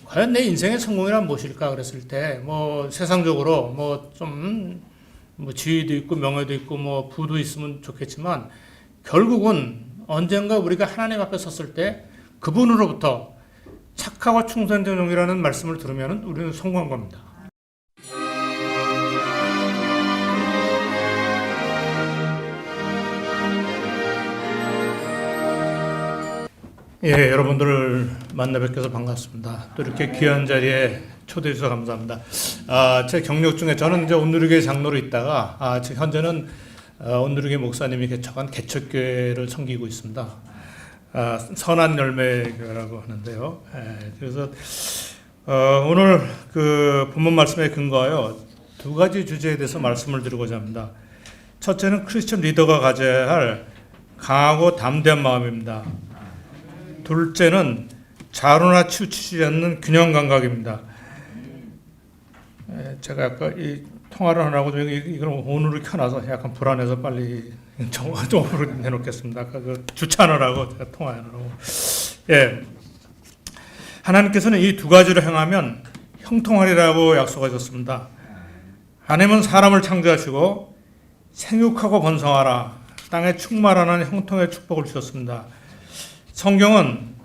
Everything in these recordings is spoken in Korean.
과연 내 인생의 성공이란 무엇일까 그랬을 때, 뭐 세상적으로 뭐 좀 뭐 지위도 있고 명예도 있고 뭐 부도 있으면 좋겠지만 결국은 언젠가 우리가 하나님 앞에 섰을 때 그분으로부터 착하고 충성된 종이라는 말씀을 들으면 우리는 성공한 겁니다. 예, 여러분들을 만나 뵙게서 반갑습니다. 또 이렇게 귀한 자리에 초대해 주셔서 감사합니다. 제 경력 중에 저는 이제 온누리교회 장로로 있다가 지금 현재는 온누리교회 목사님이 개척한 개척교회를 섬기고 있습니다. 선한 열매교회라고 하는데요. 예, 그래서 오늘 그 본문 말씀에 근거하여 두 가지 주제에 대해서 말씀을 드리고자 합니다. 첫째는 크리스천 리더가 가져야 할 강하고 담대한 마음입니다. 둘째는 자로나 치우치지 않는 균형 감각입니다. 제가 아까 이 통화를 하라고 이걸 오늘을 켜놔서 약간 불안해서 빨리 정으로 내놓겠습니다. 아까 그 주차하느라고 제가 통화하느라고. 예. 하나님께서는 이 두 가지를 행하면 형통하리라고 약속하셨습니다. 하나님은 사람을 창조하시고 생육하고 번성하라, 땅에 충만하는 형통의 축복을 주셨습니다. 성경은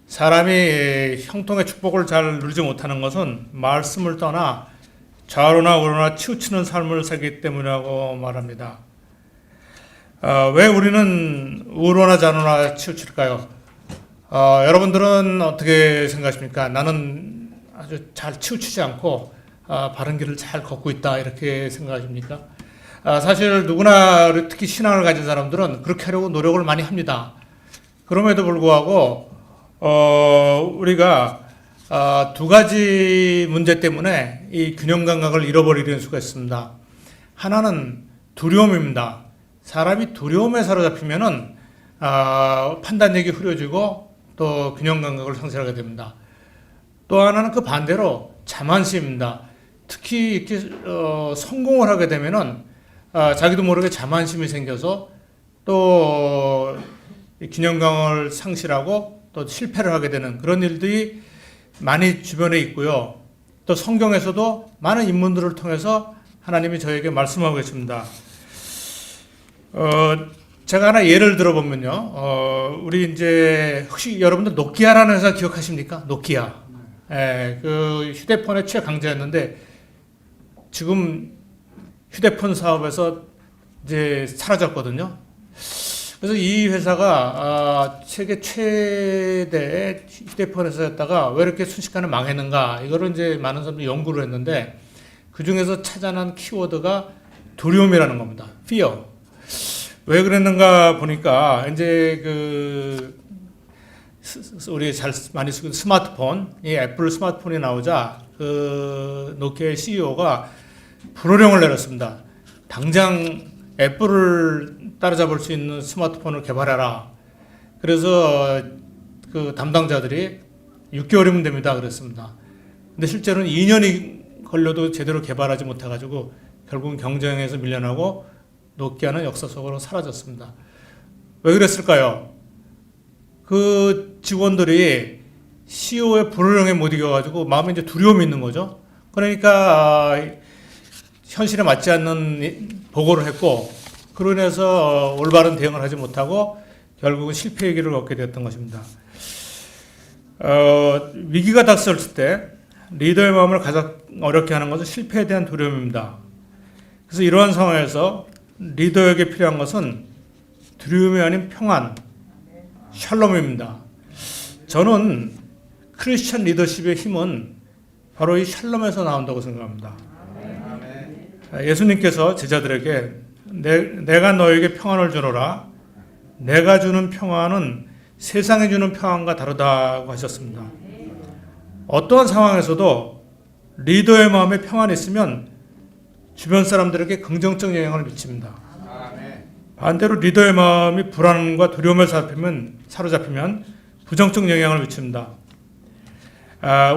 사람이 형통의 축복을 잘 누리지 못하는 것은 말씀을 떠나 좌로나 우로나 치우치는 삶을 살기 때문이라고 말합니다. 왜 우리는 우로나 좌로나 치우칠까요? 여러분들은 어떻게 생각하십니까? 나는 아주 잘 치우치지 않고 바른 길을 잘 걷고 있다 이렇게 생각하십니까? 사실 누구나 특히 신앙을 가진 사람들은 그렇게 하려고 노력을 많이 합니다. 그럼에도 불구하고 우리가 두 가지 문제 때문에 이 균형 감각을 잃어버리는 수가 있습니다. 하나는 두려움입니다. 사람이 두려움에 사로잡히면은 판단력이 흐려지고 또 균형 감각을 상실하게 됩니다. 또 하나는 그 반대로 자만심입니다. 특히 이렇게 성공을 하게 되면은 자기도 모르게 자만심이 생겨서 또 균형감을 상실하고 또 실패를 하게 되는 그런 일들이 많이 주변에 있고요. 또 성경에서도 많은 인물들을 통해서 하나님이 저에게 말씀하고 계십니다. 제가 하나 예를 들어보면요. 우리 이제 혹시 여러분들 노키아라는 회사 기억하십니까? 노키아. 예, 그 휴대폰의 최강자였는데 지금 휴대폰 사업에서 이제 사라졌거든요. 그래서 이 회사가 세계 최대의 휴대폰 회사였다가 왜 이렇게 순식간에 망했는가 이거를 이제 많은 사람들이 연구를 했는데 그 중에서 찾아낸 키워드가 두려움이라는 겁니다. fear. 왜 그랬는가 보니까 이제 그 우리 잘 많이 쓰는 스마트폰, 이 애플 스마트폰이 나오자 그 노키아의 CEO가 불호령을 내렸습니다. 당장 애플을 따라잡을 수 있는 스마트폰을 개발해라. 그래서 그 담당자들이 6개월이면 됩니다. 그랬습니다. 근데 실제로는 2년이 걸려도 제대로 개발하지 못해가지고 결국은 경쟁에서 밀려나고 노키아는 역사 속으로 사라졌습니다. 왜 그랬을까요? 그 직원들이 CEO의 불호령에 못 이겨가지고 마음에 이제 두려움이 있는 거죠. 그러니까 현실에 맞지 않는 보고를 했고 그로 인해서 올바른 대응을 하지 못하고 결국은 실패의 길을 걷게 되었던 것입니다. 위기가 닥쳤을 때 리더의 마음을 가장 어렵게 하는 것은 실패에 대한 두려움입니다. 그래서 이러한 상황에서 리더에게 필요한 것은 두려움이 아닌 평안, 샬롬입니다. 저는 크리스천 리더십의 힘은 바로 이 샬롬에서 나온다고 생각합니다. 예수님께서 제자들에게 내가 너에게 평안을 주노라. 내가 주는 평안은 세상에 주는 평안과 다르다고 하셨습니다. 어떠한 상황에서도 리더의 마음에 평안이 있으면 주변 사람들에게 긍정적 영향을 미칩니다. 반대로 리더의 마음이 불안과 두려움에 사로잡히면 부정적 영향을 미칩니다.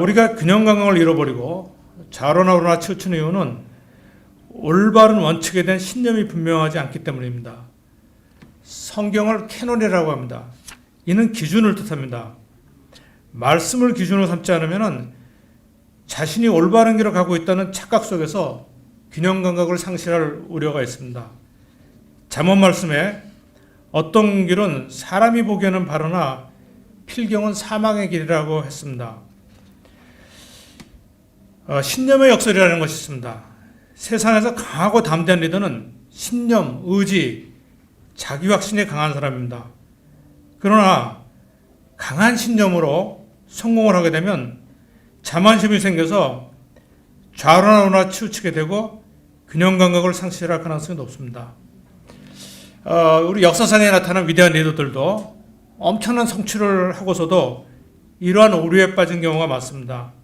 우리가 균형 감각을 잃어버리고 좌로나 우로나 치우치는 이유는 올바른 원칙에 대한 신념이 분명하지 않기 때문입니다. 성경을 캐논이라고 합니다. 이는 기준을 뜻합니다. 말씀을 기준으로 삼지 않으면 자신이 올바른 길을 가고 있다는 착각 속에서 균형 감각을 상실할 우려가 있습니다. 잠언 말씀에 어떤 길은 사람이 보기에는 바르나 필경은 사망의 길이라고 했습니다. 신념의 역설이라는 것이 있습니다. 세상에서 강하고 담대한 리더는 신념, 의지, 자기 확신이 강한 사람입니다. 그러나 강한 신념으로 성공을 하게 되면 자만심이 생겨서 좌로나 치우치게 되고 균형 감각을 상실할 가능성이 높습니다. 우리 역사상에 나타난 위대한 리더들도 엄청난 성취를 하고서도 이러한 오류에 빠진 경우가 많습니다.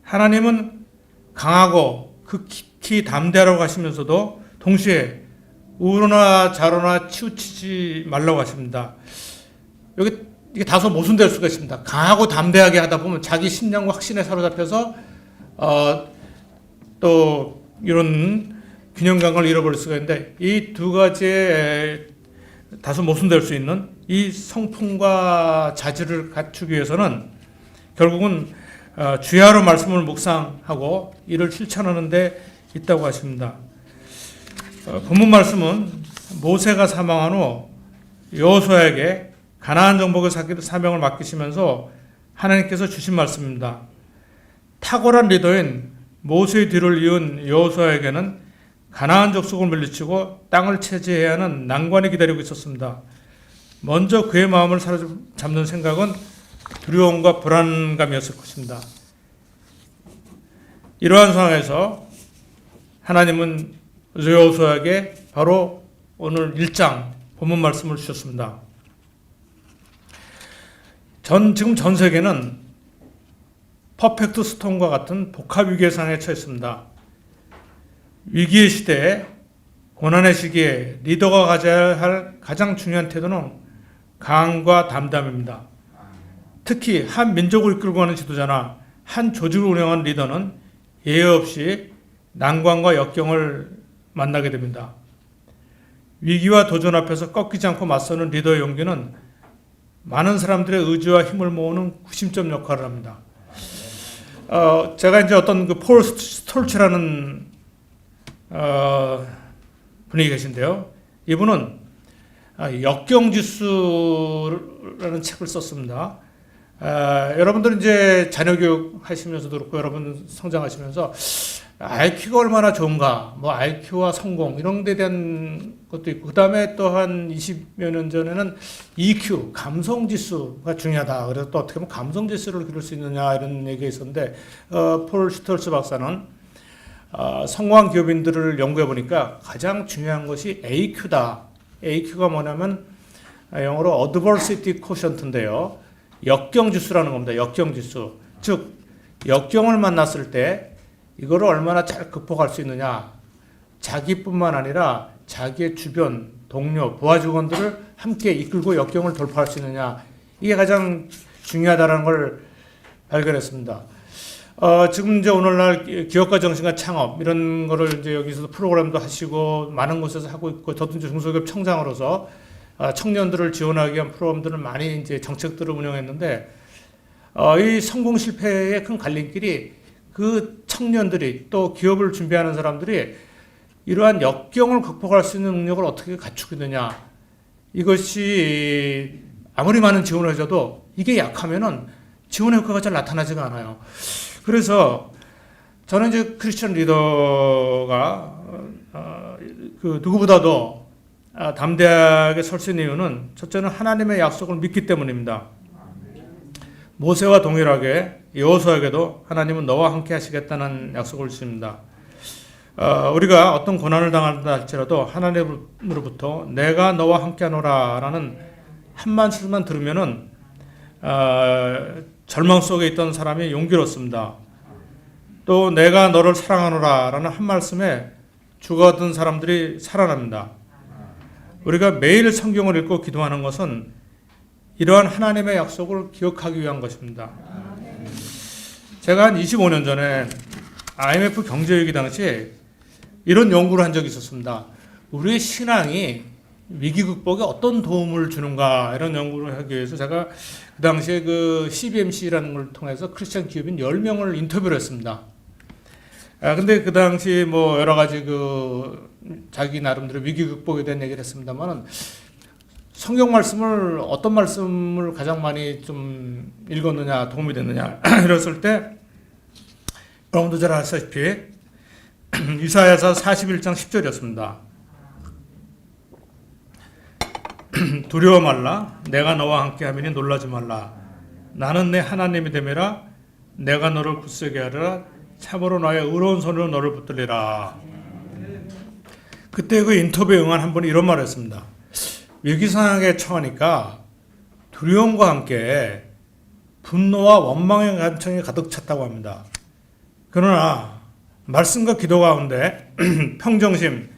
하나님은 강하고 극히 담대하라고 하시면서도 동시에 우로나 좌로나 치우치지 말라고 하십니다. 이게 다소 모순될 수가 있습니다. 강하고 담대하게 하다 보면 자기 신념과 확신에 사로잡혀서 또 이런 균형 감각을 잃어버릴 수가 있는데, 이 두 가지에 다소 모순될 수 있는 이 성품과 자질을 갖추기 위해서는 결국은 주야로 말씀을 묵상하고 이를 실천하는 데 있다고 하십니다. 본문 말씀은 모세가 사망한 후 여호수아에게 가나안 정복의 사명을 맡기시면서 하나님께서 주신 말씀입니다. 탁월한 리더인 모세의 뒤를 이은 여호수아에게는 가나안 족속을 물리치고 땅을 차지해야 하는 난관이 기다리고 있었습니다. 먼저 그의 마음을 사로잡는 생각은 두려움과 불안감이었을 것입니다. 이러한 상황에서 하나님은 여호수아에게 바로 오늘 1장 본문 말씀을 주셨습니다. 지금 전 세계는 퍼펙트 스톰과 같은 복합 위기의 상황에 처했습니다. 위기의 시대에, 고난의 시기에 리더가 가져야 할 가장 중요한 태도는 강함과 담담입니다. 특히 한 민족을 이끌고 가는 지도자나 한 조직을 운영하는 리더는 예외 없이 난관과 역경을 만나게 됩니다. 위기와 도전 앞에서 꺾이지 않고 맞서는 리더의 용기는 많은 사람들의 의지와 힘을 모으는 구심점 역할을 합니다. 제가 이제 어떤 폴 스톨츠라는 분이 계신데요. 이분은 역경지수라는 책을 썼습니다. 여러분들 이제 자녀 교육 하시면서도 그렇고 여러분 성장하시면서 IQ가 얼마나 좋은가, 뭐 IQ와 성공 이런 데 대한 것도 있고, 그 다음에 또 한 20여 년 전에는 EQ, 감성지수가 중요하다. 그래서 또 어떻게 보면 감성지수를 기를 수 있느냐 이런 얘기가 있었는데, 폴 슈톨츠 박사는 성공한 기업인들을 연구해 보니까 가장 중요한 것이 AQ다. AQ가 뭐냐면 영어로 Adversity Quotient인데요. 역경지수라는 겁니다. 역경지수. 즉 역경을 만났을 때 이거를 얼마나 잘 극복할 수 있느냐. 자기뿐만 아니라 자기의 주변, 동료, 부하 직원들을 함께 이끌고 역경을 돌파할 수 있느냐. 이게 가장 중요하다는 걸 발견했습니다. 지금 이제 오늘날 기업가 정신과 창업 이런 거를 이제 여기서도 프로그램도 하시고 많은 곳에서 하고 있고, 저도 이제 중소기업 청장으로서 청년들을 지원하기 위한 프로그램들을 많이 이제 정책들을 운영했는데, 이 성공 실패의 큰 갈림길이 그 청년들이 또 기업을 준비하는 사람들이 이러한 역경을 극복할 수 있는 능력을 어떻게 갖추고 있느냐. 이것이 아무리 많은 지원을 해줘도 이게 약하면은 지원 효과가 잘 나타나지가 않아요. 그래서 저는 이제 크리스천 리더가 그 누구보다도 담대하게 설 수 있는 이유는 첫째는 하나님의 약속을 믿기 때문입니다. 모세와 동일하게 여호수아에게도 하나님은 너와 함께 하시겠다는 약속을 주십니다. 우리가 어떤 고난을 당한다 할지라도 하나님으로부터 내가 너와 함께 하노라 라는 한 말씀만 들으면은 절망 속에 있던 사람이 용기를 얻습니다. 또 내가 너를 사랑하노라 라는 한 말씀에 죽어든 사람들이 살아납니다. 우리가 매일 성경을 읽고 기도하는 것은 이러한 하나님의 약속을 기억하기 위한 것입니다. 제가 한 25년 전에 IMF 경제위기 당시에 이런 연구를 한 적이 있었습니다. 우리의 신앙이 위기 극복에 어떤 도움을 주는가 이런 연구를 하기 위해서 제가 그 당시에 그 CBMC라는 걸 통해서 크리스천 기업인 10명을 인터뷰를 했습니다. 근데 그 당시 뭐 여러 가지 그 자기 나름대로 위기 극복에 대한 얘기를 했습니다만은 성경 말씀을 어떤 말씀을 가장 많이 좀 읽었느냐 도움이 됐느냐 이랬을 때 여러분도 잘 아시다시피 이사야서 41장 10절이었습니다. 두려워 말라 내가 너와 함께 하미니 놀라지 말라 나는 내 하나님이 됨이라 내가 너를 굳세게 하리라 참으로 나의 의로운 손으로 너를 붙들리라. 그때 그 인터뷰에 응한 한 분이 이런 말을 했습니다. 위기 상황에 처하니까 두려움과 함께 분노와 원망의 감정이 가득 찼다고 합니다. 그러나 말씀과 기도 가운데 평정심,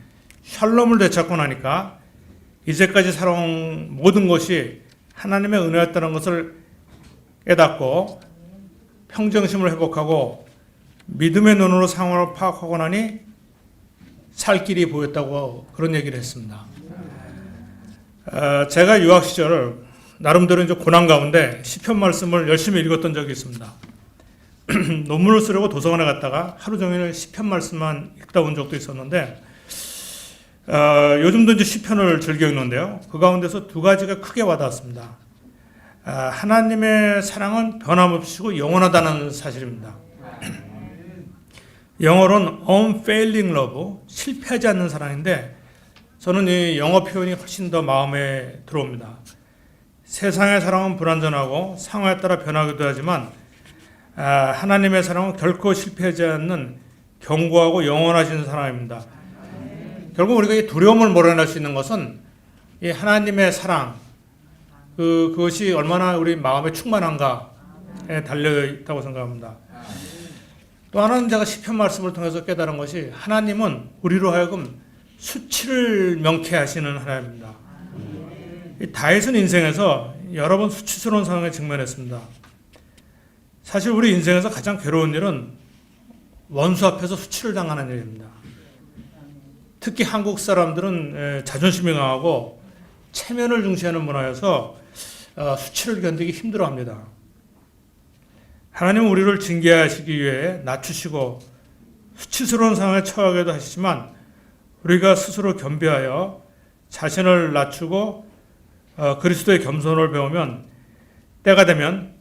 샬롬을 되찾고 나니까 이제까지 살아온 모든 것이 하나님의 은혜였다는 것을 깨닫고 평정심을 회복하고 믿음의 눈으로 상황을 파악하고 나니 살 길이 보였다고 그런 얘기를 했습니다. 제가 유학 시절 나름대로 이제 고난 가운데 시편 말씀을 열심히 읽었던 적이 있습니다. 논문을 쓰려고 도서관에 갔다가 하루 종일 시편 말씀만 읽다 온 적도 있었는데 요즘도 이제 시편을 즐겨 읽는데요. 그 가운데서 두 가지가 크게 와닿았습니다. 하나님의 사랑은 변함없이고 영원하다는 사실입니다. 영어로는 unfailing love, 실패하지 않는 사랑인데 저는 이 영어 표현이 훨씬 더 마음에 들어옵니다. 세상의 사랑은 불완전하고 상황에 따라 변하기도 하지만 하나님의 사랑은 결코 실패하지 않는 견고하고 영원하신 사랑입니다. 결국 우리가 이 두려움을 몰아낼 수 있는 것은 이 하나님의 사랑, 그것이 얼마나 우리 마음에 충만한가에 달려 있다고 생각합니다. 또 하나는 제가 시편 말씀을 통해서 깨달은 것이 하나님은 우리로 하여금 수치를 명쾌하시는 하나님입니다. 다윗은 인생에서 여러 번 수치스러운 상황에 직면했습니다. 사실 우리 인생에서 가장 괴로운 일은 원수 앞에서 수치를 당하는 일입니다. 특히 한국 사람들은 자존심이 강하고 체면을 중시하는 문화여서 수치를 견디기 힘들어합니다. 하나님은 우리를 징계하시기 위해 낮추시고 수치스러운 상황에 처하게도 하시지만 우리가 스스로 겸비하여 자신을 낮추고 그리스도의 겸손을 배우면 때가 되면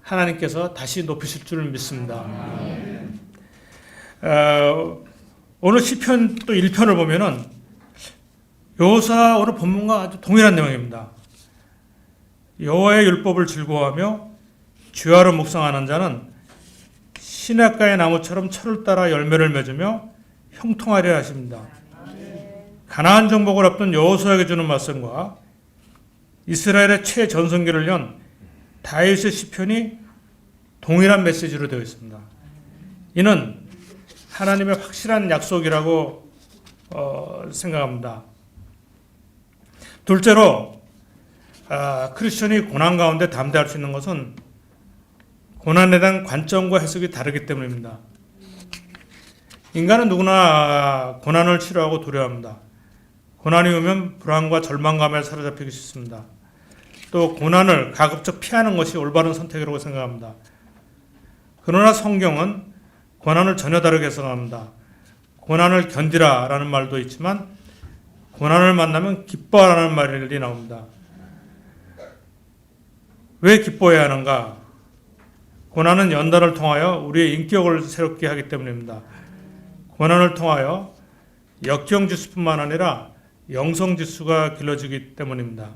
하나님께서 다시 높이실 줄 믿습니다. 오늘 시편 또 1편을 보면은 여호사 오늘 본문과 아주 동일한 내용입니다. 여호와의 율법을 즐거워하며 주야로 묵상하는 자는 시냇가의 나무처럼 철을 따라 열매를 맺으며 형통하리라 하십니다. 가나안 정복을 앞둔 여호수아에게 주는 말씀과 이스라엘의 최전성기를 연 다윗의 시편이 동일한 메시지로 되어 있습니다. 이는 하나님의 확실한 약속이라고 생각합니다. 둘째로 크리스천이 고난 가운데 담대할 수 있는 것은 고난에 대한 관점과 해석이 다르기 때문입니다. 인간은 누구나 고난을 치료하고 두려워합니다. 고난이 오면 불안과 절망감에 사로잡히기 쉽습니다. 또 고난을 가급적 피하는 것이 올바른 선택이라고 생각합니다. 그러나 성경은 고난을 전혀 다르게 해석합니다. 고난을 견디라라는 말도 있지만 고난을 만나면 기뻐하라는 말이 나옵니다. 왜 기뻐해야 하는가? 고난은 연단을 통하여 우리의 인격을 새롭게 하기 때문입니다. 고난을 통하여 역경지수뿐만 아니라 영성지수가 길러지기 때문입니다.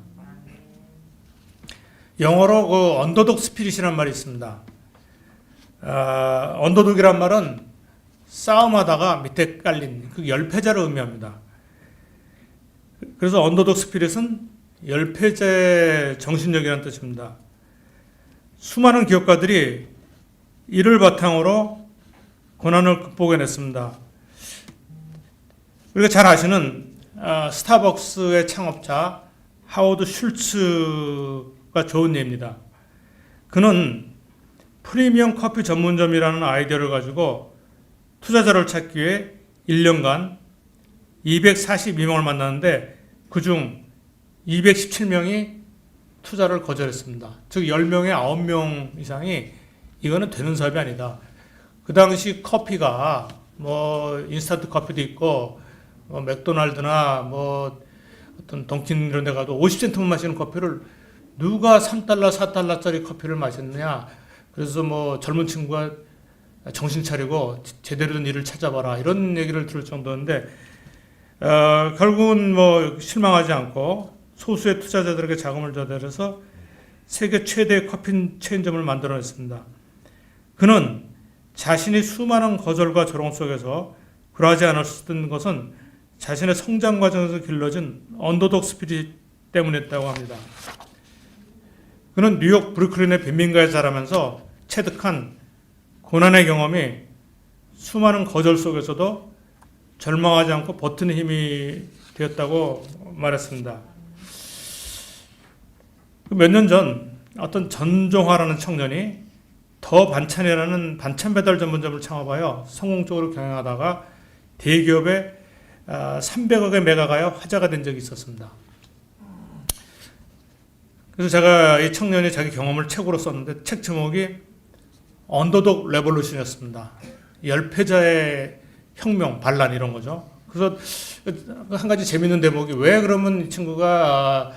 영어로 그 언더독 스피릿이라는 말이 있습니다. 언더독이란 말은 싸움하다가 밑에 깔린 그 열패자를 의미합니다. 그래서 언더독 스피릿은 열패자의 정신력이라는 뜻입니다. 수많은 기업가들이 이를 바탕으로 고난을 극복해냈습니다. 우리가 잘 아시는 스타벅스의 창업자 하워드 슐츠가 좋은 예입니다. 그는 프리미엄 커피 전문점이라는 아이디어를 가지고 투자자를 찾기 위해 1년간 242명을 만났는데 그중 217명이 투자를 거절했습니다. 즉 10명에 9명 이상이 이거는 되는 사업이 아니다. 그 당시 커피가 뭐 인스턴트 커피도 있고 뭐 맥도날드나 뭐 어떤 던킨 이런 데 가도 50센트만 마시는 커피를 누가 3달러, 4달러짜리 커피를 마셨느냐. 그래서 뭐 젊은 친구가 정신 차리고 제대로 된 일을 찾아봐라. 이런 얘기를 들을 정도인데, 결국은 뭐 실망하지 않고 소수의 투자자들에게 자금을 조달해서 세계 최대의 커피 체인점을 만들어냈습니다. 그는 자신이 수많은 거절과 조롱 속에서 굴하지 않았던 것은 자신의 성장 과정에서 길러진 언더독 스피릿 때문이었다고 합니다. 그는 뉴욕 브루클린의 빈민가에 자라면서 체득한 고난의 경험이 수많은 거절 속에서도 절망하지 않고 버티는 힘이 되었다고 말했습니다. 몇 년 전 어떤 전종화라는 청년이 더 반찬이라는 반찬 배달 전문점을 창업하여 성공적으로 경영하다가 대기업에 300억에 매각하여 화제가 된 적이 있었습니다. 그래서 제가 이 청년이 자기 경험을 책으로 썼는데 책 제목이 언더독 레볼루션이었습니다. 열패자의 혁명, 반란 이런 거죠. 그래서 한 가지 재밌는 대목이 왜 그러면 이 친구가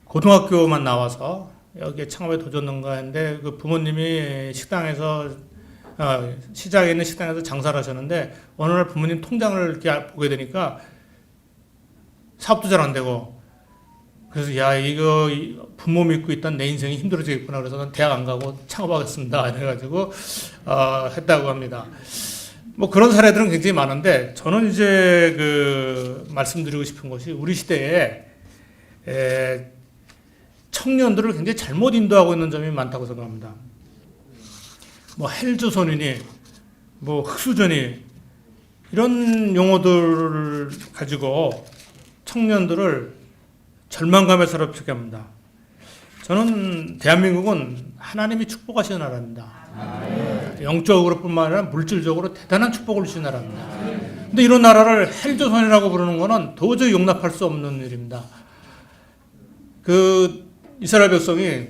고등학교만 나와서 여기에 창업에 도전는가 했는데 그 부모님이 식당에서 시장에 있는 식당에서 장사를 하셨는데 어느 날 부모님 통장을 이렇게 보게 되니까 사업도 잘 안 되고 그래서 야 이거 부모 믿고 있던 내 인생이 힘들어지겠구나 그래서 난 대학 안 가고 창업하겠습니다 이래가지고 했다고 합니다. 뭐 그런 사례들은 굉장히 많은데 저는 이제 그 말씀드리고 싶은 것이 우리 시대에 청년들을 굉장히 잘못 인도하고 있는 점이 많다고 생각합니다. 뭐 헬조선이니 뭐 흑수저니 이런 용어들을 가지고 청년들을 절망감에 사로잡게 합니다. 저는 대한민국은 하나님이 축복하시는 나라입니다. 영적으로 뿐만 아니라 물질적으로 대단한 축복을 주신 나라입니다. 근데 이런 나라를 헬조선이라고 부르는 것은 도저히 용납할 수 없는 일입니다. 그 이스라엘 백성이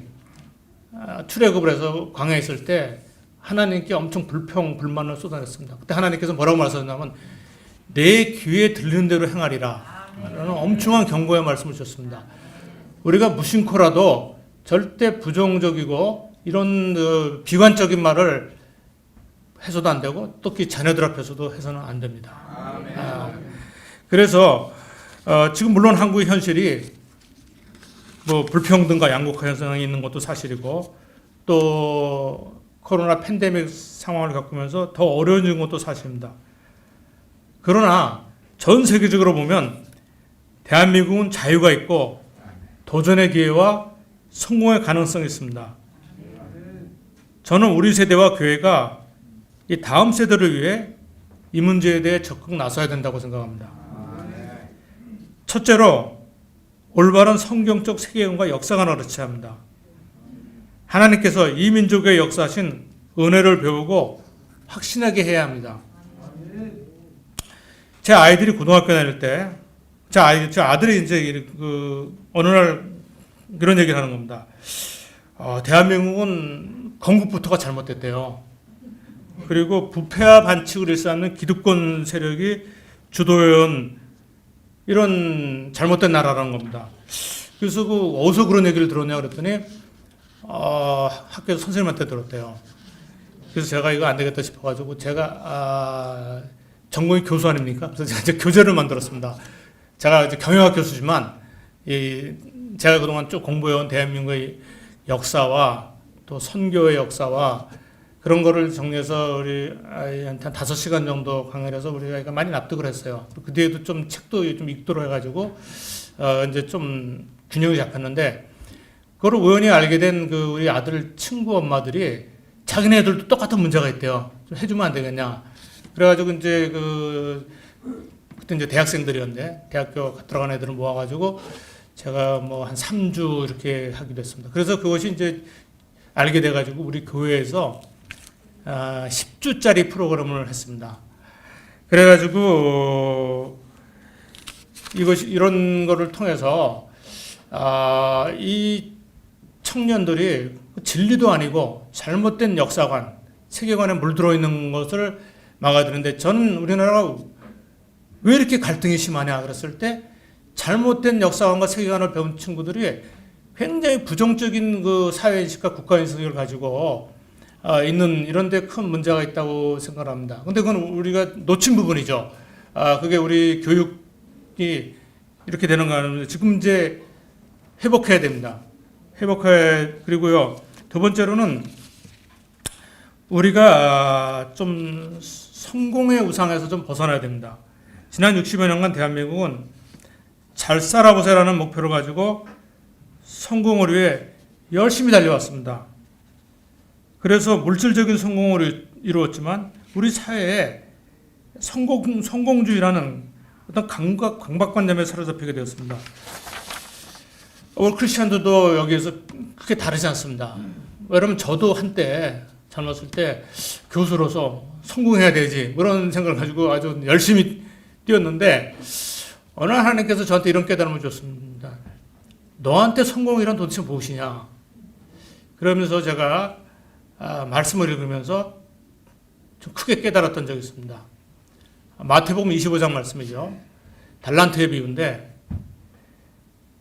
출애굽을 해서 광야에 있을 때 하나님께 엄청 불만을 쏟아냈습니다. 그때 하나님께서 뭐라고 말씀하셨냐면 내 귀에 들리는 대로 행하리라 라는 엄청난 경고의 말씀을 주셨습니다. 우리가 무심코라도 절대 부정적이고 이런 비관적인 말을 해서도 안 되고 특히 자녀들 앞에서도 해서는 안 됩니다. 그래서 지금 물론 한국의 현실이 뭐 불평등과 양극화 현상이 있는 것도 사실이고 또 코로나 팬데믹 상황을 겪으면서 더 어려워진 것도 사실입니다. 그러나 전 세계적으로 보면 대한민국은 자유가 있고 도전의 기회와 성공의 가능성이 있습니다. 저는 우리 세대와 교회가 이 다음 세대를 위해 이 문제에 대해 적극 나서야 된다고 생각합니다. 첫째로 올바른 성경적 세계관과 역사관을 가르쳐야 합니다. 하나님께서 이 민족에 역사하신 은혜를 배우고 확신하게 해야 합니다. 제 아이들이 고등학교 다닐 때, 제 아들이 이제 어느 날 이런 얘기를 하는 겁니다. 대한민국은 건국부터가 잘못됐대요. 그리고 부패와 반칙을 일삼는 기득권 세력이 주도해온 이런 잘못된 나라라는 겁니다. 그래서 어디서 그런 얘기를 들었냐 그랬더니 학교에서 선생님한테 들었대요. 그래서 제가 이거 안 되겠다 싶어가지고 제가 전공이 교수 아닙니까? 그래서 제가 이제 교재를 만들었습니다. 제가 이제 경영학 교수지만 제가 그동안 쭉 공부해온 대한민국의 역사와 또 선교의 역사와 그런 거를 정리해서 우리 아이한테 한 5시간 정도 강의를 해서 우리 아이가 많이 납득을 했어요. 그 뒤에도 좀 책도 좀 읽도록 해가지고 이제 좀 균형이 잡혔는데 그걸 우연히 알게 된 그 우리 아들 친구 엄마들이 자기네들도 똑같은 문제가 있대요. 좀 해주면 안 되겠냐. 그래가지고 이제 그때 이제 대학생들이었는데 대학교 들어간 애들을 모아가지고 제가 뭐 한 3주 이렇게 하기도 했습니다. 그래서 그것이 이제 알게 돼가지고 우리 교회에서 10주짜리 프로그램을 했습니다. 그래가지고 이런 거를 통해서 이 청년들이 진리도 아니고 잘못된 역사관, 세계관에 물들어 있는 것을 막아야 되는데, 저는 우리나라가 왜 이렇게 갈등이 심하냐 그랬을 때, 잘못된 역사관과 세계관을 배운 친구들이 굉장히 부정적인 그 사회인식과 국가인식을 가지고 있는 이런 데 큰 문제가 있다고 생각합니다. 근데 그건 우리가 놓친 부분이죠. 그게 우리 교육이 이렇게 되는 거 아니면 지금 이제 회복해야 됩니다. 그리고요. 두 번째로는 우리가 좀 성공의 우상에서 좀 벗어나야 됩니다. 지난 60여 년간 대한민국은 잘 살아보세요라는 목표를 가지고 성공을 위해 열심히 달려왔습니다. 그래서 물질적인 성공을 이루었지만 우리 사회에 성공주의라는 어떤 강박관념에 사로잡히게 되었습니다. 크리스천들도 여기에서 크게 다르지 않습니다. 왜냐하면 저도 한때 젊었을 때 교수로서 성공해야 되지 그런 생각을 가지고 아주 열심히 뛰었는데, 어느 하나님께서 저한테 이런 깨달음을 줬습니다. 너한테 성공이란 도대체 무엇이냐? 그러면서 제가 말씀을 읽으면서 좀 크게 깨달았던 적이 있습니다. 마태복음 25장 말씀이죠. 달란트의 비유인데,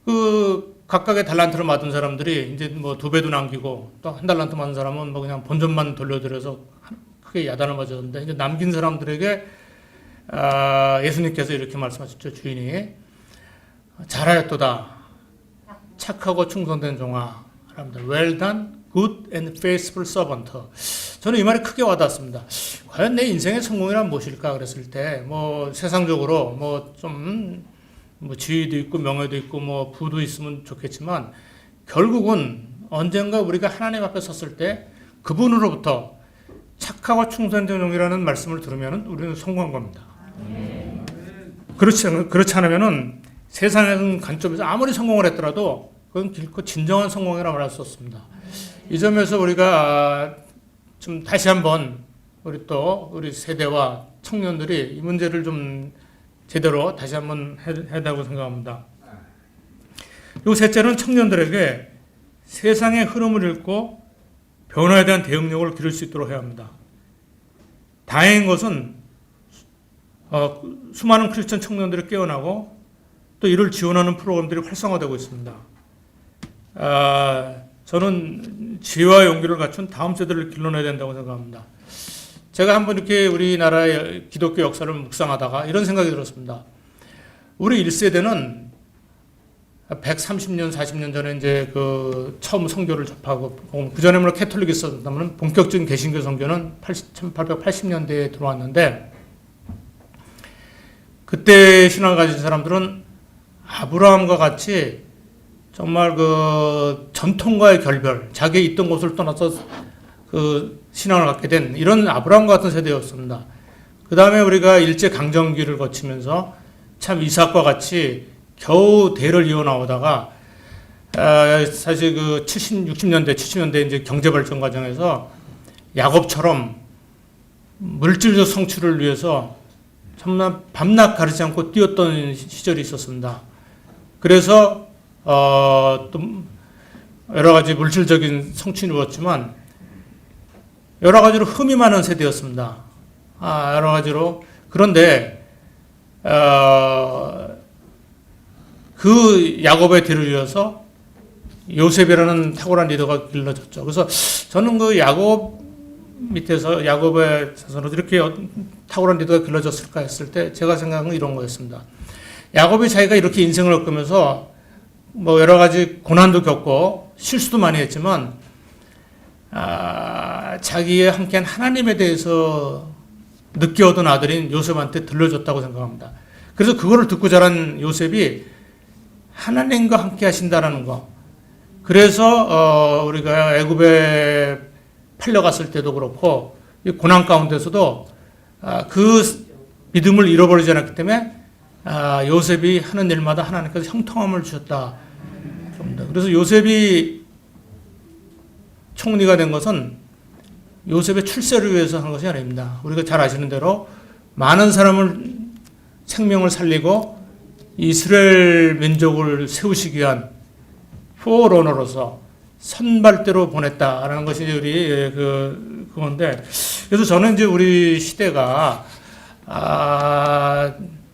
그 각각의 달란트를 맡은 사람들이 이제 뭐 2배도 남기고, 또 1달란트 맡은 사람은 뭐 그냥 본전만 돌려드려서 크게 야단을 맞았는데, 이제 남긴 사람들에게 예수님께서 이렇게 말씀하셨죠. 주인이 잘하였도다 착하고 충성된 종아 합니다. Well done, good and faithful servant. 저는 이 말이 크게 와닿았습니다. 과연 내 인생의 성공이란 무엇일까 그랬을 때, 뭐 세상적으로 뭐 좀 뭐 지위도 있고 명예도 있고 뭐 부도 있으면 좋겠지만, 결국은 언젠가 우리가 하나님 앞에 섰을 때 그분으로부터 착하고 충성된 종이라는 말씀을 들으면 우리는 성공한 겁니다. 그렇지 않으면은 세상의 관점에서 아무리 성공을 했더라도 그건 길고 진정한 성공이라고 말할 수 없습니다. 이 점에서 우리가 좀 다시 한번 우리 세대와 청년들이 이 문제를 좀 제대로 다시 한번 해야 된다고 생각합니다. 그리고 셋째는 청년들에게 세상의 흐름을 읽고 변화에 대한 대응력을 기를 수 있도록 해야 합니다. 다행인 것은 수많은 크리스천 청년들이 깨어나고 또 이를 지원하는 프로그램들이 활성화되고 있습니다. 저는 지혜와 용기를 갖춘 다음 세대를 길러내야 된다고 생각합니다. 제가 한번 이렇게 우리나라의 기독교 역사를 묵상하다가 이런 생각이 들었습니다. 우리 1세대는 130년, 40년 전에 이제 그 처음 선교를 접하고, 그 전에 물론 캐톨릭이 있었다면 본격적인 개신교 선교는 1880년대에 들어왔는데, 그때 신앙을 가진 사람들은 아브라함과 같이 정말 그 전통과의 결별, 자기 있던 곳을 떠나서 그 신앙을 갖게 된 이런 아브라함 같은 세대였습니다. 그 다음에 우리가 일제 강점기를 거치면서 참 이삭과 같이 겨우 대를 이어 나오다가 사실 그 70년대 이제 경제 발전 과정에서 야곱처럼 물질적 성취를 위해서 정말 밤낮 가리지 않고 뛰었던 시절이 있었습니다. 그래서 또 여러 가지 물질적인 성취를 이루었지만 여러 가지로 흠이 많은 세대였습니다. 여러 가지로. 그런데 그 야곱의 뒤를 이어서 요셉이라는 탁월한 리더가 길러졌죠. 그래서 저는 그 야곱 밑에서 야곱의 자손으로 이렇게 탁월한 리더가 길러졌을까 했을 때 제가 생각한 건 이런 거였습니다. 야곱이 자기가 이렇게 인생을 겪으면서 뭐 여러 가지 고난도 겪고 실수도 많이 했지만 자기의 함께한 하나님에 대해서 늦게 얻은 아들인 요셉한테 들려줬다고 생각합니다. 그래서 그거를 듣고 자란 요셉이 하나님과 함께 하신다라는 거. 그래서 우리가 애굽에 팔려갔을 때도 그렇고 이 고난 가운데서도 그 믿음을 잃어버리지 않았기 때문에 요셉이 하는 일마다 하나님께서 형통함을 주셨다. 그래서 요셉이 총리가 된 것은 요셉의 출세를 위해서 한 것이 아닙니다. 우리가 잘 아시는 대로 많은 생명을 살리고 이스라엘 민족을 세우시기 위한 포러너로서 선발대로 보냈다라는 것이 우리 그건데, 그래서 저는 이제 우리 시대가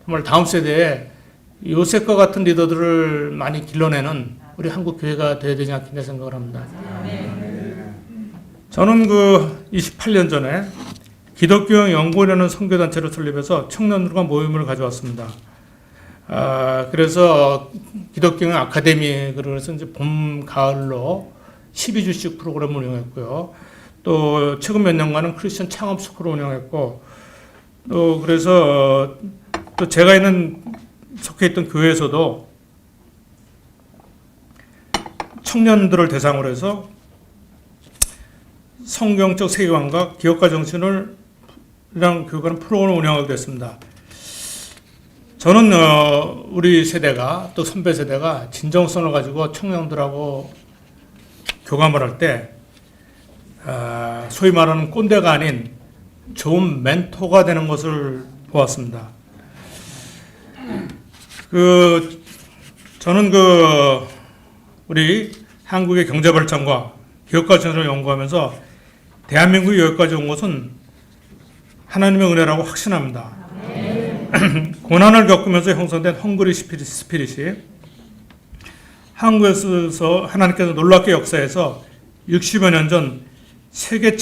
정말 다음 세대에 요셉과 같은 리더들을 많이 길러내는 우리 한국 교회가 되어야 되지 않겠냐 생각을 합니다. 저는 28년 전에 기독교 연구원이라는 선교단체를 설립해서 청년들과 모임을 가져왔습니다. 그래서 기독교 아카데미, 그래서 이제 봄, 가을로 12주씩 프로그램을 운영했고요. 또 최근 몇 년간은 크리스천 창업 스쿨을 운영했고, 또 그래서 또 제가 속해 있던 교회에서도 청년들을 대상으로 해서 성경적 세계관과 기업가 정신을 이랑 교육하는 프로그램을 운영하게 됐습니다. 저는 우리 세대가, 또 선배 세대가 진정성을 가지고 청년들하고 교감을 할 때 소위 말하는 꼰대가 아닌 좋은 멘토가 되는 것을 보았습니다. 저는 우리 한국의 경제 발전과 기업가 정신을 연구하면서 대한민국이 여기까지 온 것은 하나님의 은혜라고 확신합니다. 고난을 겪으면서 형성된 헝그리 스피릿이 한국에서 하나님께서 놀랍게 역사해서 60여 년 전 세계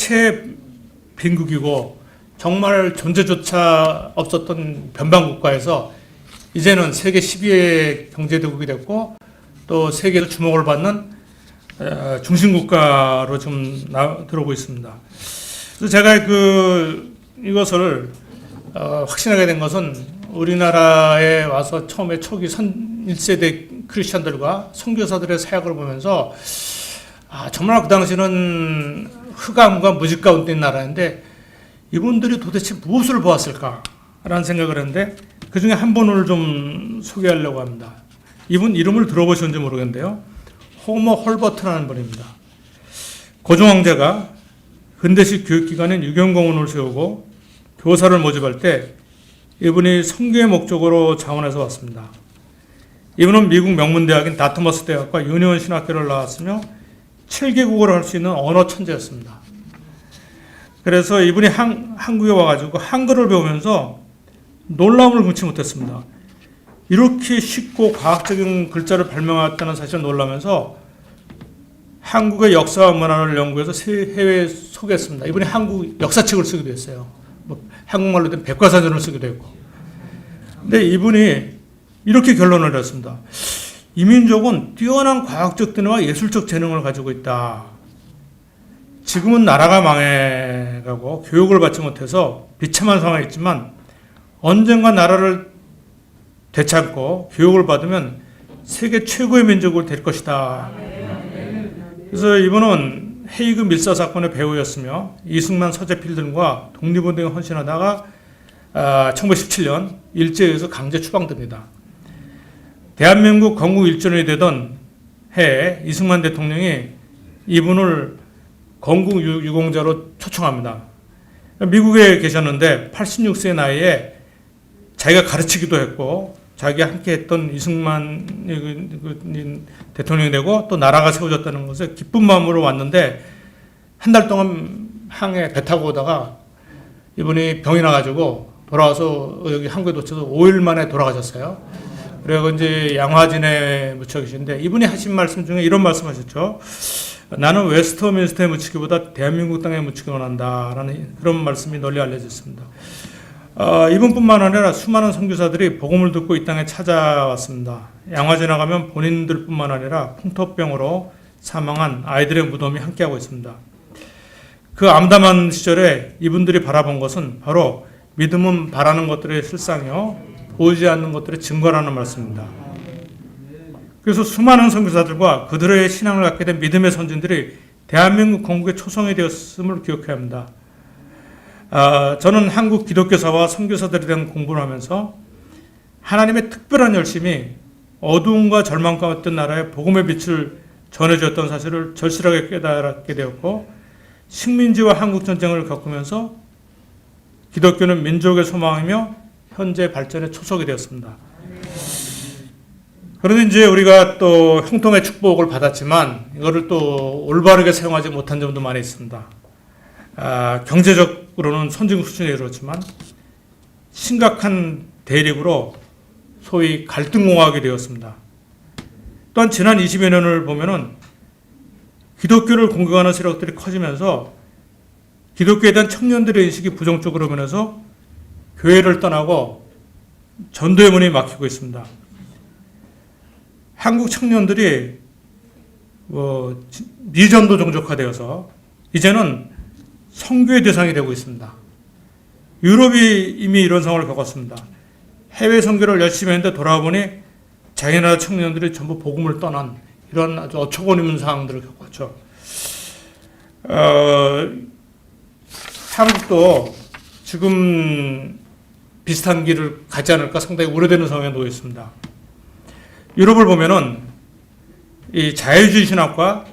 최빈국이고 정말 존재조차 없었던 변방국가에서 이제는 세계 10위의 경제대국이 됐고 또 세계에서 주목을 받는 중심국가로 좀 들어오고 있습니다. 그래서 제가 이것을 확신하게 된 것은 우리나라에 와서 처음에 초기 1세대 크리스천들과 선교사들의 사역을 보면서 정말 그 당시는 흑암과 무지 가운데 있는 나라인데 이분들이 도대체 무엇을 보았을까라는 생각을 했는데 그 중에 한 분을 좀 소개하려고 합니다. 이분 이름을 들어보셨는지 모르겠는데요. 호머 홀버트라는 분입니다. 고종 황제가 근대식 교육기관인 유경공원을 세우고 교사를 모집할 때 이분이 선교의 목적으로 자원해서 왔습니다. 이분은 미국 명문대학인 다트머스 대학과 유니온 신학교를 나왔으며 7개국어를 할 수 있는 언어 천재였습니다. 그래서 이분이 한국에 와가지고 한글을 배우면서 놀라움을 금치 못했습니다. 이렇게 쉽고 과학적인 글자를 발명했다는 사실을 놀라면서 한국의 역사와 문화를 연구해서 해외에 소개했습니다. 이분이 한국 역사책을 쓰기도 했어요. 한국말로 된 백과사전을 쓰기도 했고. 근데 이분이 이렇게 결론을 냈습니다. 이 민족은 뛰어난 과학적 재능과 예술적 재능을 가지고 있다. 지금은 나라가 망해가고 교육을 받지 못해서 비참한 상황에 있지만 언젠가 나라를 되찾고 교육을 받으면 세계 최고의 민족을 될 것이다. 그래서 이분은 헤이그 밀사 사건의 배우였으며 이승만 서재필 등과 독립운동에 헌신하다가 1917년 일제에서 강제 추방됩니다. 대한민국 건국 1주년이 되던 해에 이승만 대통령이 이분을 건국 유공자로 초청합니다. 미국에 계셨는데 86세 나이에 자기가 가르치기도 했고 자기가 함께 했던 이승만 대통령이 되고 또 나라가 세워졌다는 것에 기쁜 마음으로 왔는데 한 달 동안 항해 배 타고 오다가 이분이 병이 나가지고 돌아와서 여기 한국에 도착해서 5일 만에 돌아가셨어요. 그리고 이제 양화진에 묻혀 계신데 이분이 하신 말씀 중에 이런 말씀하셨죠. 나는 웨스터민스터에 묻히기보다 대한민국 땅에 묻히기 원한다라는 그런 말씀이 널리 알려졌습니다. 이분뿐만 아니라 수많은 선교사들이 복음을 듣고 이 땅에 찾아왔습니다. 양화진에 가면 본인들뿐만 아니라 풍토병으로 사망한 아이들의 무덤이 함께하고 있습니다. 그 암담한 시절에 이분들이 바라본 것은 바로 믿음은 바라는 것들의 실상이요 보이지 않는 것들의 증거라는 말씀입니다. 그래서 수많은 선교사들과 그들의 신앙을 갖게 된 믿음의 선진들이 대한민국 건국의 초성이 되었음을 기억해야 합니다. 저는 한국 기독교사와 선교사들에 대한 공부를 하면서 하나님의 특별한 열심이 어두움과 절망 가운데 나라에 복음의 빛을 전해주었던 사실을 절실하게 깨달게 되었고 식민지와 한국전쟁을 겪으면서 기독교는 민족의 소망이며 현재 발전의 초석이 되었습니다. 그런데 이제 우리가 또 형통의 축복을 받았지만 이거를 또 올바르게 사용하지 못한 점도 많이 있습니다. 경제적으로는 선진 수준에 이르렀지만 심각한 대립으로 소위 갈등공화하게 되었습니다. 또한 지난 20여 년을 보면은 기독교를 공격하는 세력들이 커지면서 기독교에 대한 청년들의 인식이 부정적으로 변해서 교회를 떠나고 전도의 문이 막히고 있습니다. 한국 청년들이 미전도 종족화되어서 이제는 선교의 대상이 되고 있습니다. 유럽이 이미 이런 상황을 겪었습니다. 해외 선교를 열심히 했는데 돌아보니 자기 나라 청년들이 전부 복음을 떠난 이런 아주 어처구니 없는 상황들을 겪었죠. 한국도 지금 비슷한 길을 가지 않을까 상당히 우려되는 상황에 놓여 있습니다. 유럽을 보면은 이 자유주의 신학과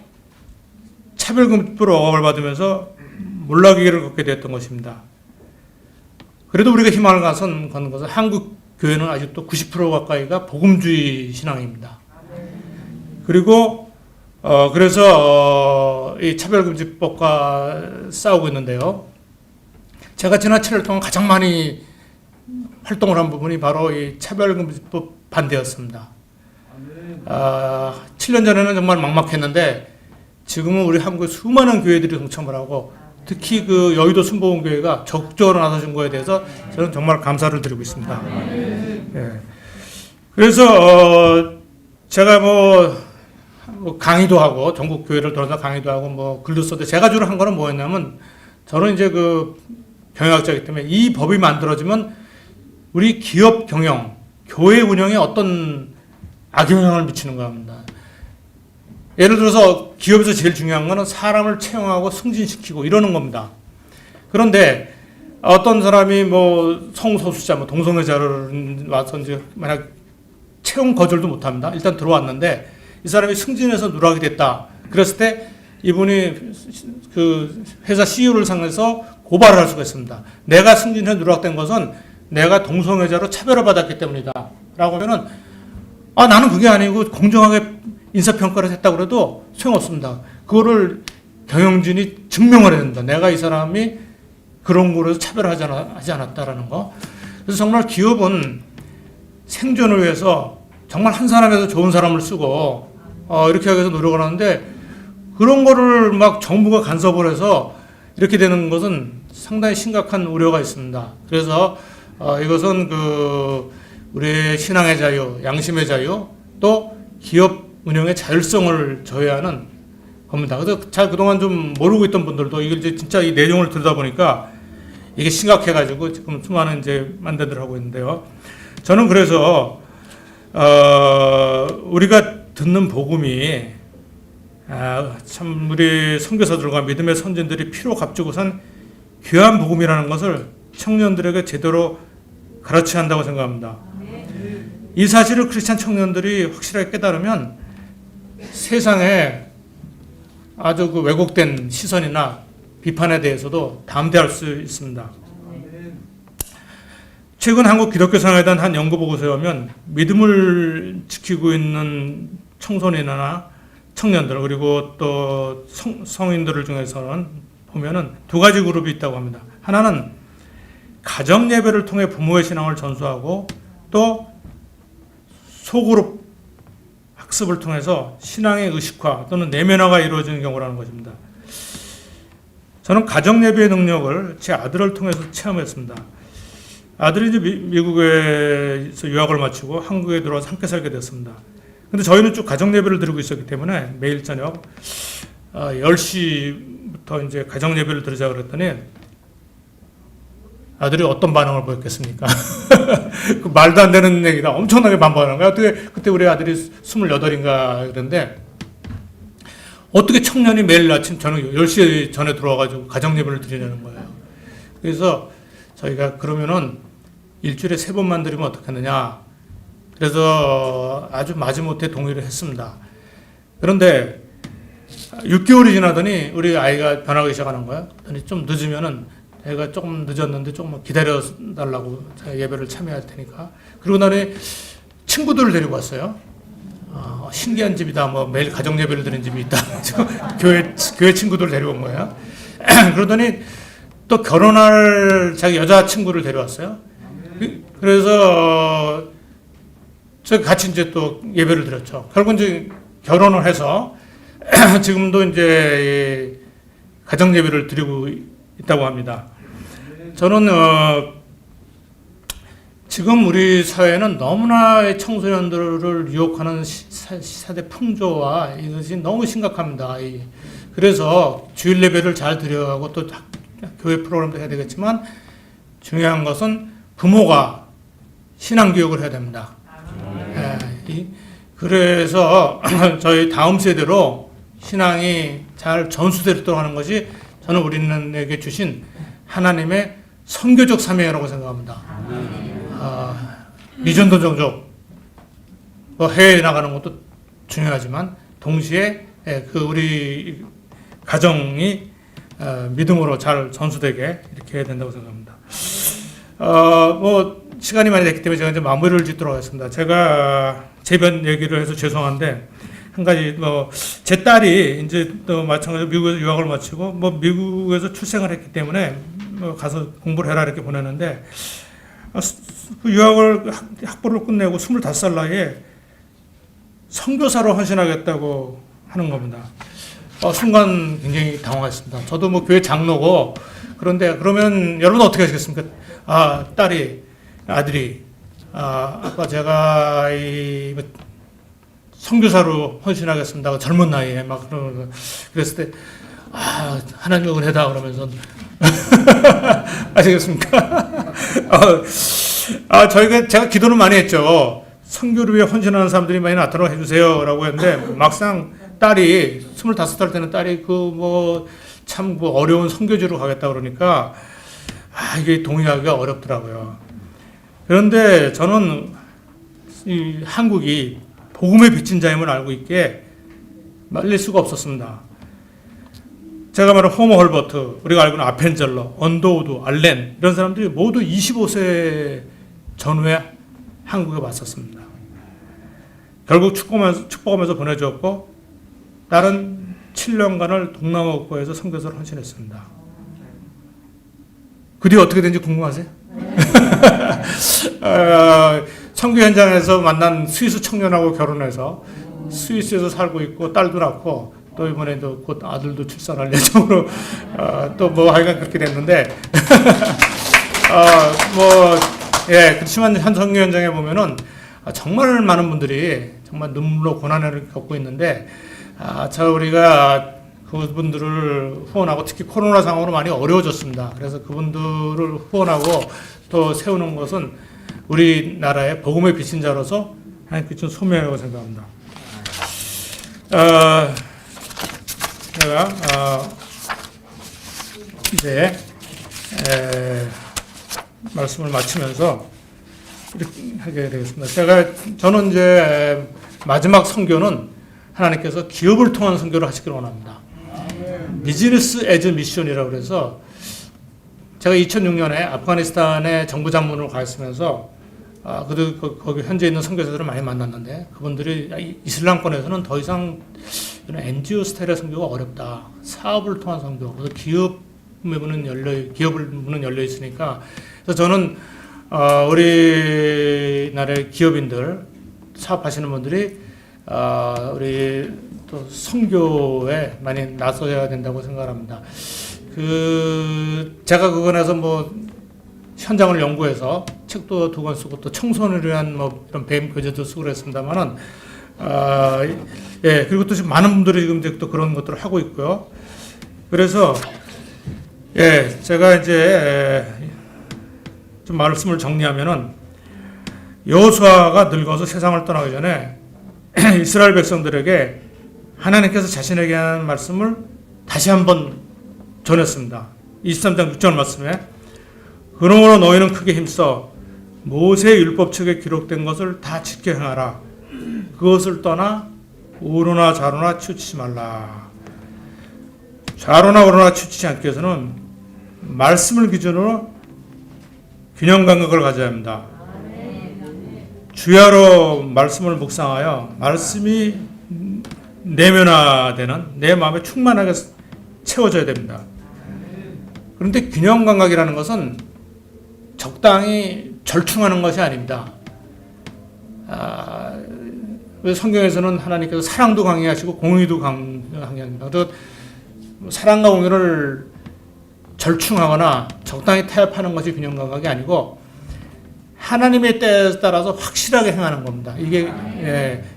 차별금지법으로 억압을 받으면서 몰락의 걷게 되었던 것입니다. 그래도 우리가 희망을 갖는 것은 한국 교회는 아직도 90% 가까이가 복음주의 신앙입니다. 그리고 그래서 이 차별금지법과 싸우고 있는데요. 제가 지난 7년 동안 가장 많이 활동을 한 부분이 바로 이 차별금지법 반대였습니다. 7년 전에는 정말 막막했는데 지금은 우리 한국의 수많은 교회들이 동참을 하고 특히 그 여의도 순복음교회가 적극적으로 나서준 거에 대해서 저는 정말 감사를 드리고 있습니다. 예. 그래서 제가 강의도 하고 전국 교회를 돌아서 강의도 하고 글도 써도 제가 주로 한 거는 뭐였냐면 저는 이제 그 경영학자이기 때문에 이 법이 만들어지면 우리 기업 경영, 교회 운영에 어떤 악영향을 미치는 겁니다. 예를 들어서 기업에서 제일 중요한 거는 사람을 채용하고 승진시키고 이러는 겁니다. 그런데 어떤 사람이 성소수자, 동성애자를 와서 이제 만약 채용 거절도 못 합니다. 일단 들어왔는데 이 사람이 승진해서 누락이 됐다. 그랬을 때 이분이 그 회사 CEO를 상해서 고발을 할 수가 있습니다. 내가 승진해 누락된 것은 내가 동성애자로 차별을 받았기 때문이다. 라고 하면은 나는 그게 아니고 공정하게 인사평가를 했다고 그래도 소용없습니다. 그거를 경영진이 증명을 해야 된다. 내가 이 사람이 그런 거로 차별하지 않았다라는 거. 그래서 정말 기업은 생존을 위해서 정말 한 사람에서 좋은 사람을 쓰고 이렇게 하기 위해서 노력을 하는데 그런 거를 막 정부가 간섭을 해서 이렇게 되는 것은 상당히 심각한 우려가 있습니다. 그래서 이것은 우리의 신앙의 자유, 양심의 자유, 또 기업 운영의 자율성을 저해하는 겁니다. 그래서 잘 그동안 좀 모르고 있던 분들도 이걸 이제 진짜 이 내용을 들다 보니까 이게 심각해가지고 지금 수많은 이제 만대들 하고 있는데요. 저는 그래서 우리가 듣는 복음이 참 우리 선교사들과 믿음의 선진들이 피로 값주고 산 귀한 복음이라는 것을 청년들에게 제대로 가르쳐야 한다고 생각합니다. 이 사실을 크리스찬 청년들이 확실하게 깨달으면 세상에 아주 그 왜곡된 시선이나 비판에 대해서도 담대할 수 있습니다. 최근 한국 기독교 상황에 대한 한 연구 보고서에 보면 믿음을 지키고 있는 청소년이나 청년들 그리고 또 성인들을 중에서는 보면은 두 가지 그룹이 있다고 합니다. 하나는 가정 예배를 통해 부모의 신앙을 전수하고 또 소그룹 학습을 통해서 신앙의 의식화 또는 내면화가 이루어지는 경우라는 것입니다. 저는 가정 예배의 능력을 제 아들을 통해서 체험했습니다. 아들이 이제 미국에서 유학을 마치고 한국에 들어와서 함께 살게 됐습니다. 근데 저희는 쭉 가정 예배를 드리고 있었기 때문에 매일 저녁 10시부터 이제 가정 예배를 드리자 그랬더니 아들이 어떤 반응을 보였겠습니까? 그 말도 안 되는 얘기다. 엄청나게 반발하는 거야. 그때 우리 아들이 28인가 그런데 어떻게 청년이 매일 아침 저녁 10시 전에 들어와가지고 가정 예배를 드리냐는 거예요. 그래서 저희가 그러면은 일주일에 3번만 드리면 어떻겠느냐. 그래서 아주 마지못해 동의를 했습니다. 그런데 6개월이 지나더니 우리 아이가 변하기 시작하는 거예요. 그랬더니 좀 늦으면은 애가 조금 늦었는데 조금 기다려달라고 제가 예배를 참여할 테니까. 그리고 나니 친구들을 데리고 왔어요. 신기한 집이다. 뭐 매일 가정 예배를 드리는 집이 있다. 교회 친구들 데려온 거예요. 그러더니 또 결혼할 자기 여자 친구를 데려왔어요. 그래서 저희 같이 이제 또 예배를 드렸죠. 결국 이제 결혼을 해서 지금도 이제 가정 예배를 드리고 있다고 합니다. 저는 지금 우리 사회는 너무나 청소년들을 유혹하는 세대 풍조와 이것이 너무 심각합니다. 그래서 주일 예배를 잘 드려가고 또 교회 프로그램도 해야 되겠지만 중요한 것은 부모가 신앙 교육을 해야 됩니다. 그래서 저희 다음 세대로 신앙이 잘 전수되도록 하는 것이 저는 우리에게 주신 하나님의 선교적 사명이라고 생각합니다. 미전도 종족 해외에 나가는 것도 중요하지만 동시에 그 우리 가정이 믿음으로 잘 전수되게 이렇게 해야 된다고 생각합니다. 뭐 시간이 많이 됐기 때문에 제가 이제 마무리를 짓도록 하겠습니다. 제가 제변 얘기를 해서 죄송한데 한 가지 제 딸이 이제 또 마찬가지로 미국에서 유학을 마치고 미국에서 출생을 했기 때문에 가서 공부를 해라 이렇게 보냈는데 그 유학을 학부를 끝내고 25살 나이에 선교사로 헌신하겠다고 하는 겁니다. 순간 굉장히 당황했습니다. 저도 교회 장로고 그런데 그러면 여러분 어떻게 하시겠습니까? 아들이 아빠 제가 선교사로 헌신하겠습니다. 젊은 나이에 막 그랬을 때 하나님 은혜다 그러면서 아시겠습니까? 제가 기도를 많이 했죠. 선교를 위해 헌신하는 사람들이 많이 나타나게 해주세요라고 했는데 막상 딸이 25살 되는 딸이 참 어려운 선교지로 가겠다 그러니까 이게 동의하기가 어렵더라고요. 그런데 저는 이 한국이 복음의 빚진 자임을 알고 있기에 말릴 수가 없었습니다. 제가 말한 호모 헐버트, 우리가 알고 있는 아펜젤러, 언더우드, 알렌 이런 사람들이 모두 25세 전후에 한국에 왔었습니다. 결국 축복하면서 보내주었고 다른 7년간을 동남아 국가에서 선교사를 헌신했습니다. 그 뒤에 어떻게 된지 궁금하세요? 선교 현장에서 만난 스위스 청년하고 결혼해서 스위스에서 살고 있고 딸도 낳고 또 이번에도 곧 아들도 출산할 예정으로 또 하여간 그렇게 됐는데 그렇지만 한 선교 현장에 보면은 정말 많은 분들이 정말 눈물로 고난을 겪고 있는데 우리가 그분들을 후원하고 특히 코로나 상황으로 많이 어려워졌습니다. 그래서 그분들을 후원하고 또 세우는 것은 우리나라의 복음의 빚진 자로서 하나님께 준 소명이라고 생각합니다. 제가 이제 말씀을 마치면서 이렇게 하게 되겠습니다. 저는 이제 마지막 선교는 하나님께서 기업을 통한 선교를 하시기를 원합니다. 비즈니스 에즈 미션이라고 그래서 제가 2006년에 아프가니스탄에 정부 장문으로 가 있으면서 거기 현재 있는 선교사들을 많이 만났는데 그분들이 이슬람권에서는 더 이상 NGO 스타일의 선교가 어렵다. 사업을 통한 선교. 그래서 기업의 문은 열려 있으니까. 그래서 저는 우리나라의 기업인들 사업하시는 분들이 우리 또 선교에 많이 나서야 된다고 생각합니다. 제가 그거에서 현장을 연구해서 책도 2권 쓰고 또 청소년을 위한 이런 배움 교재도 쓰고 그랬습니다만은 그리고 또 지금 많은 분들이 지금 이제 또 그런 것들을 하고 있고요. 그래서 제가 이제 좀 말씀을 정리하면은 여호수아가 늙어서 세상을 떠나기 전에 이스라엘 백성들에게 하나님께서 자신에게 하는 말씀을 다시 한번 전했습니다. 23장 6절 말씀에 그러므로 너희는 크게 힘써 모세의 율법책에 기록된 것을 다 지켜 행하라. 그것을 떠나 오로나 좌로나 치우치지 말라. 좌로나 오로나 치우치지 않기 위해서는 말씀을 기준으로 균형 감각을 가져야 합니다. 주야로 말씀을 묵상하여 말씀이 내면화되는 내 마음에 충만하게 채워져야 됩니다. 그런데 균형 감각이라는 것은 적당히 절충하는 것이 아닙니다. 성경에서는 하나님께서 사랑도 강요하시고 공의도 강요합니다. 사랑과 공의를 절충하거나 적당히 타협하는 것이 균형 감각이 아니고 하나님의 때에 따라서 확실하게 행하는 겁니다.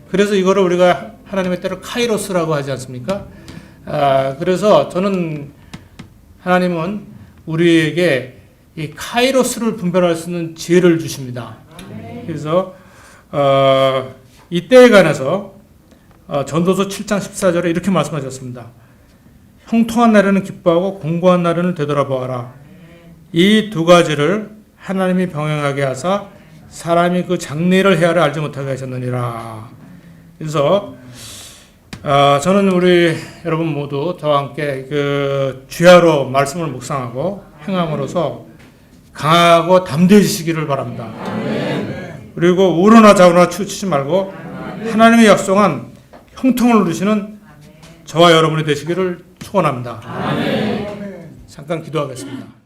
그래서 이거를 우리가 하나님의 때를 카이로스라고 하지 않습니까? 그래서 저는 하나님은 우리에게 이 카이로스를 분별할 수 있는 지혜를 주십니다. 그래서 이 때에 관해서 전도서 7장 14절에 이렇게 말씀하셨습니다. 형통한 날에는 기뻐하고 공고한 날에는 되돌아보아라. 이 두 가지를 하나님이 병행하게 하사 사람이 그 장래를 헤아려 알지 못하게 하셨느니라. 그래서 저는 우리 여러분 모두 저와 함께 그 주야로 말씀을 묵상하고 행함으로써 강하고 담대해지시기를 바랍니다. 그리고 우로나 좌우나 치우치지 말고 하나님의 약속한 형통을 누리시는 저와 여러분이 되시기를 축원합니다. 잠깐 기도하겠습니다.